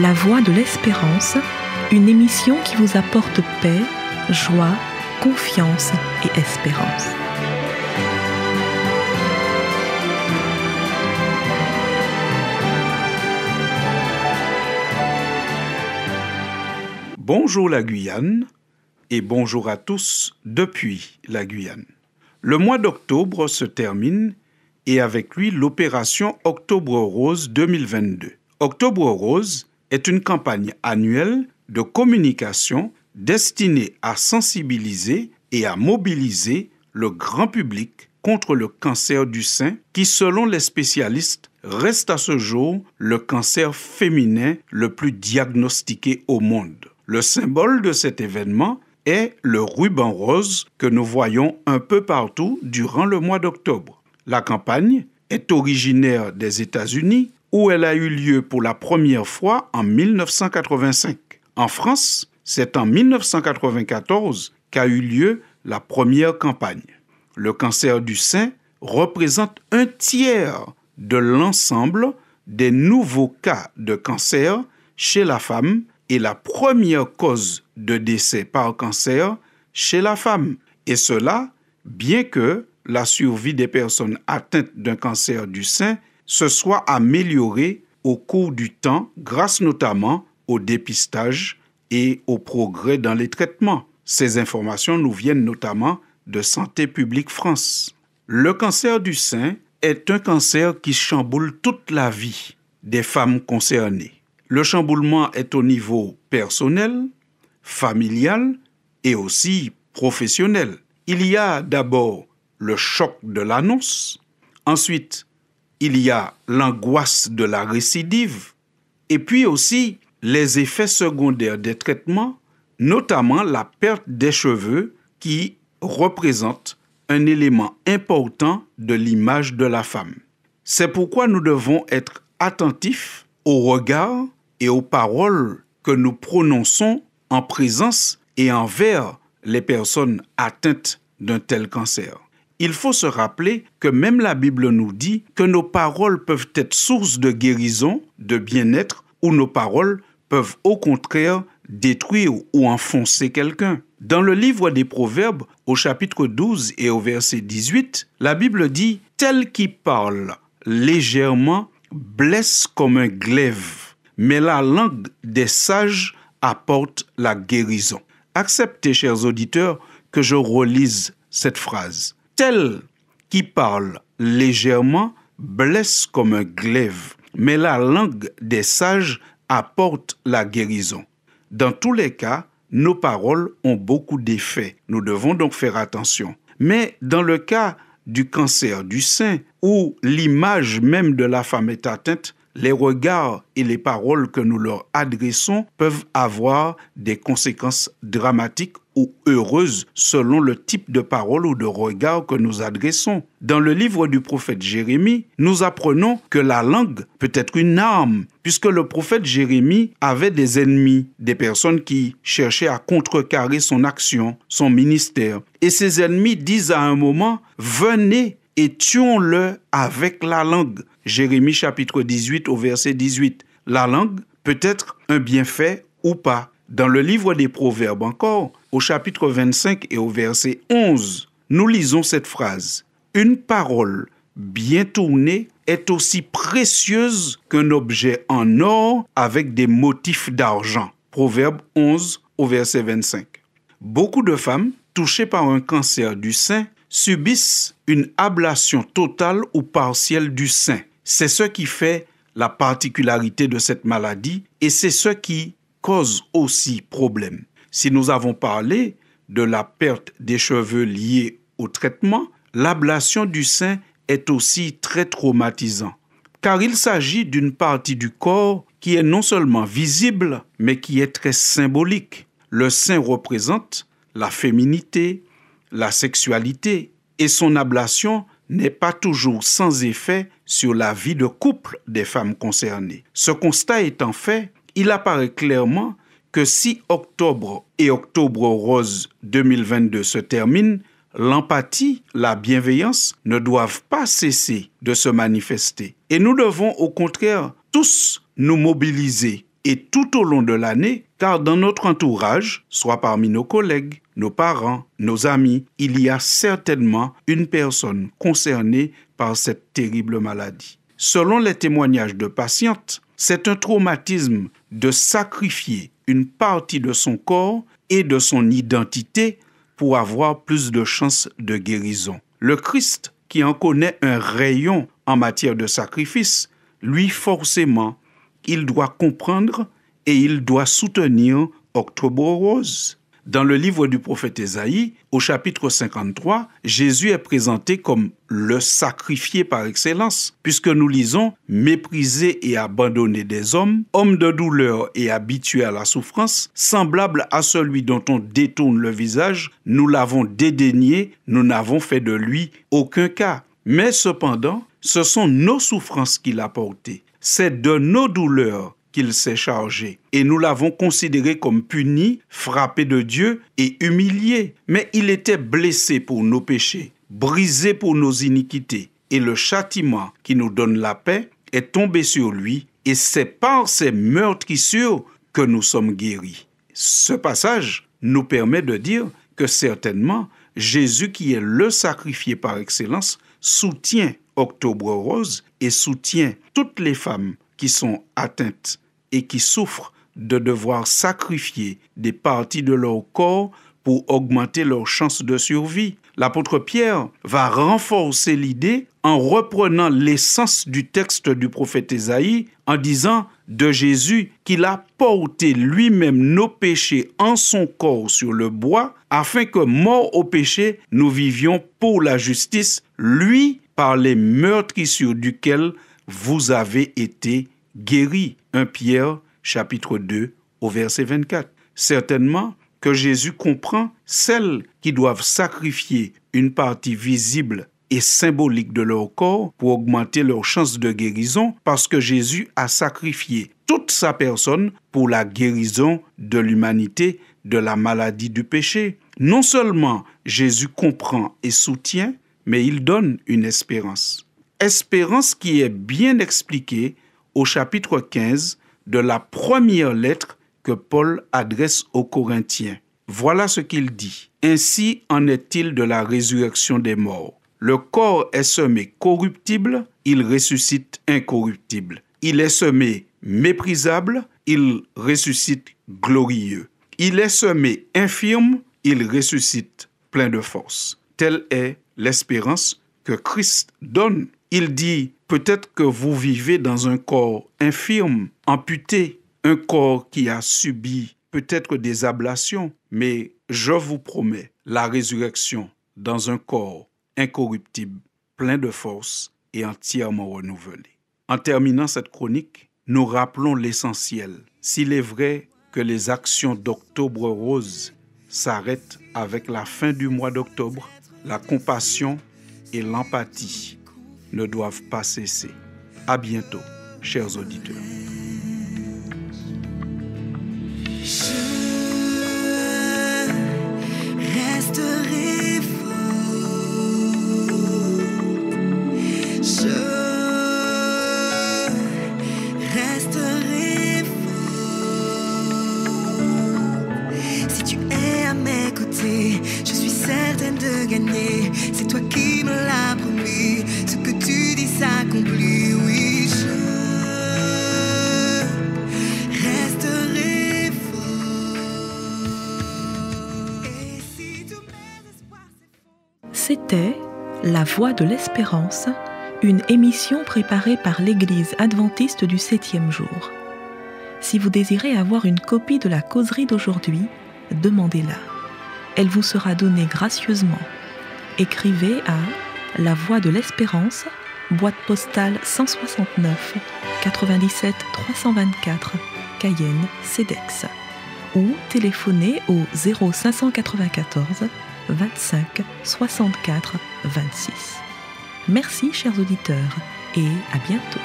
La Voix de l'Espérance, une émission qui vous apporte paix, joie, confiance et espérance. Bonjour la Guyane et bonjour à tous depuis la Guyane. Le mois d'octobre se termine et avec lui l'opération Octobre Rose 2022. Octobre Rose est une campagne annuelle de communication destinée à sensibiliser et à mobiliser le grand public contre le cancer du sein qui, selon les spécialistes, reste à ce jour le cancer féminin le plus diagnostiqué au monde. Le symbole de cet événement est le ruban rose que nous voyons un peu partout durant le mois d'octobre. La campagne est originaire des États-Unis où elle a eu lieu pour la première fois en 1985. En France, c'est en 1994 qu'a eu lieu la première campagne. Le cancer du sein représente un tiers de l'ensemble des nouveaux cas de cancer chez la femme et la première cause de décès par cancer chez la femme. Et cela, bien que la survie des personnes atteintes d'un cancer du sein se soit améliorée au cours du temps grâce notamment au dépistage et au progrès dans les traitements. Ces informations nous viennent notamment de Santé publique France. Le cancer du sein est un cancer qui chamboule toute la vie des femmes concernées. Le chamboulement est au niveau personnel, familial et aussi professionnel. Il y a d'abord le choc de l'annonce, ensuite il y a l'angoisse de la récidive et puis aussi les effets secondaires des traitements, notamment la perte des cheveux qui représente un élément important de l'image de la femme. C'est pourquoi nous devons être attentifs au regard et aux paroles que nous prononçons en présence et envers les personnes atteintes d'un tel cancer. Il faut se rappeler que même la Bible nous dit que nos paroles peuvent être source de guérison, de bien-être, ou nos paroles peuvent au contraire détruire ou enfoncer quelqu'un. Dans le livre des Proverbes, au chapitre 12 et au verset 18, la Bible dit « Tel qui parle légèrement blesse comme un glaive, mais la langue des sages apporte la guérison. » Acceptez, chers auditeurs, que je relise cette phrase. « Tel qui parle légèrement blesse comme un glaive, mais la langue des sages apporte la guérison. » Dans tous les cas, nos paroles ont beaucoup d'effets. Nous devons donc faire attention. Mais dans le cas du cancer du sein, où l'image même de la femme est atteinte, les regards et les paroles que nous leur adressons peuvent avoir des conséquences dramatiques ou heureuses selon le type de parole ou de regard que nous adressons. Dans le livre du prophète Jérémie, nous apprenons que la langue peut être une arme, puisque le prophète Jérémie avait des ennemis, des personnes qui cherchaient à contrecarrer son action, son ministère. Et ces ennemis disent à un moment « Venez et tuons-le avec la langue ». Jérémie chapitre 18 au verset 18. La langue peut être un bienfait ou pas. Dans le livre des Proverbes encore, au chapitre 25 et au verset 11, nous lisons cette phrase. « Une parole bien tournée est aussi précieuse qu'un objet en or avec des motifs d'argent. » Proverbe 11 au verset 25. Beaucoup de femmes touchées par un cancer du sein subissent une ablation totale ou partielle du sein. C'est ce qui fait la particularité de cette maladie et c'est ce qui cause aussi problème. Si nous avons parlé de la perte des cheveux liée au traitement, l'ablation du sein est aussi très traumatisant, car il s'agit d'une partie du corps qui est non seulement visible, mais qui est très symbolique. Le sein représente la féminité, la sexualité, et son ablation n'est pas toujours sans effet sur la vie de couple des femmes concernées. Ce constat étant fait, il apparaît clairement que si Octobre et Octobre Rose 2022 se terminent, l'empathie, la bienveillance ne doivent pas cesser de se manifester. Et nous devons au contraire tous nous mobiliser et tout au long de l'année, car dans notre entourage, soit parmi nos collègues, nos parents, nos amis, il y a certainement une personne concernée par cette terrible maladie. Selon les témoignages de patientes, c'est un traumatisme de sacrifier une partie de son corps et de son identité pour avoir plus de chances de guérison. Le Christ, qui en connaît un rayon en matière de sacrifice, lui forcément, il doit comprendre et il doit soutenir Octobre Rose. Dans le livre du prophète Ésaïe, au chapitre 53, Jésus est présenté comme le sacrifié par excellence, puisque nous lisons « Méprisé et abandonné des hommes, homme de douleur et habitué à la souffrance, semblable à celui dont on détourne le visage, nous l'avons dédaigné, nous n'avons fait de lui aucun cas. Mais cependant, ce sont nos souffrances qu'il a portées, c'est de nos douleurs qu'il s'est chargé. Et nous l'avons considéré comme puni, frappé de Dieu et humilié. Mais il était blessé pour nos péchés, brisé pour nos iniquités. Et le châtiment qui nous donne la paix est tombé sur lui. Et c'est par ses meurtrissures que nous sommes guéris. Ce passage nous permet de dire que certainement, Jésus, qui est le sacrifié par excellence, soutient Octobre Rose et soutient toutes les femmes qui sont atteintes et qui souffrent de devoir sacrifier des parties de leur corps pour augmenter leurs chances de survie. L'apôtre Pierre va renforcer l'idée en reprenant l'essence du texte du prophète Ésaïe en disant de Jésus qu'il a porté lui-même nos péchés en son corps sur le bois afin que, mort au péché, nous vivions pour la justice, lui par les meurtrissures duquel vous avez été guéris. 1 Pierre, chapitre 2, au verset 24. Certainement que Jésus comprend celles qui doivent sacrifier une partie visible et symbolique de leur corps pour augmenter leurs chances de guérison parce que Jésus a sacrifié toute sa personne pour la guérison de l'humanité de la maladie du péché. Non seulement Jésus comprend et soutient, mais il donne une espérance. Espérance qui est bien expliquée au chapitre 15 de la première lettre que Paul adresse aux Corinthiens. Voilà ce qu'il dit. Ainsi en est-il de la résurrection des morts. Le corps est semé corruptible, il ressuscite incorruptible. Il est semé méprisable, il ressuscite glorieux. Il est semé infirme, il ressuscite plein de force. Telle est l'espérance que Christ donne. Il dit, peut-être que vous vivez dans un corps infirme, amputé, un corps qui a subi peut-être des ablations, mais je vous promets la résurrection dans un corps incorruptible, plein de force et entièrement renouvelé. En terminant cette chronique, nous rappelons l'essentiel. S'il est vrai que les actions d'Octobre Rose s'arrêtent avec la fin du mois d'octobre, la compassion et l'empathie ne doivent pas cesser. À bientôt, chers auditeurs. Je resterai forte. Je resterai forte. Si tu es à mes côtés, je suis certaine de gagner. C'est toi qui me l'as promis. Ce que tu dis s'accomplit, oui, je resterai fort. Et si tous mes espoirs s'effondrent. C'était La Voix de l'Espérance, une émission préparée par l'Église adventiste du 7e jour. Si vous désirez avoir une copie de la causerie d'aujourd'hui, demandez-la. Elle vous sera donnée gracieusement. Écrivez à La Voix de l'Espérance, boîte postale 169 97 324, Cayenne, CEDEX, ou téléphonez au 0594 25 64 26. Merci chers auditeurs et à bientôt.